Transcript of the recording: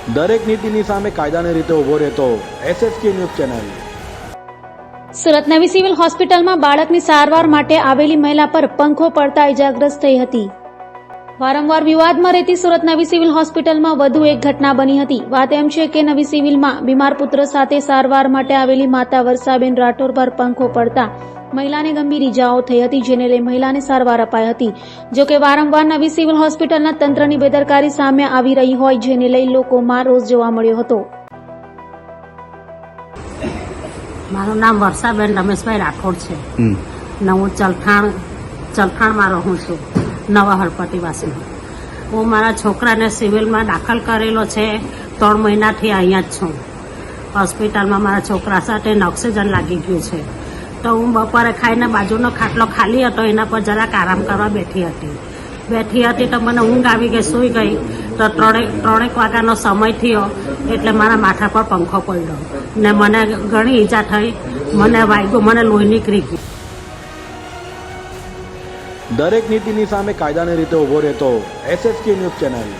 દરેક નીતિની સામે કાયદાની રીતે ઊભો રહેતો SSK ન્યૂઝ ચેનલ। સુરત નવી સિવિલ હોસ્પિટલમાં બાળકની સારવાર માટે આવેલી મહિલા પર પંખો પડતા ઇજાગ્રસ્ત થઈ હતી। વારંવાર વિવાદમાં રહેતી સુરત નવી સિવિલ હોસ્પિટલમાં વધુ એક ઘટના બની હતી। વાત એમ છે કે નવી સિવિલમાં બીમાર પુત્ર સાથે સારવાર માટે આવેલી માતા વર્ષાબેન રાઠોડ પર પંખો પડતા મહિલાને ગંભીર ઇજાઓ થઈ હતી, જેને લઈ મહિલાને સારવાર અપાઈ હતી। જો કે વારંવાર નવી સિવિલ હોસ્પિટલના તંત્રની બેદરકારી સામે આવી રહી હોય, જેને લઈ લોકોમાં રોષ જોવા મળ્યો હતો। મારું નામ વર્ષાબેન રમેશભાઈ રાઠોડ છે ને હું ચલથાણમાં રહું છું, નવા હળપટ્ટીવાસીમાં। હું મારા છોકરાને સિવિલમાં દાખલ કરેલો છે, 3 મહિનાથી અહીંયા જ છું હોસ્પિટલમાં। મારા છોકરા સાથે ઓક્સિજન લાગી ગયું છે, તો હું બપોરે ખાઈને બાજુનો ખાટલો ખાલી હતો, એના પર જરાક આરામ કરવા બેઠી હતી તો મને ઊંઘ આવી ગઈ, સૂઈ ગઈ તો 3 વાગ્યાનો સમય થયો એટલે મારા માથા પર પંખો પડ્યો ને મને ઘણી ઈજા થઈ, મને વાગ્યું, મને લોહી નીકળી ગયું। દરેક નીતિની સામે કાયદાની રીતે ઊભો રહેતો SSK ન્યૂઝ ચેનલ।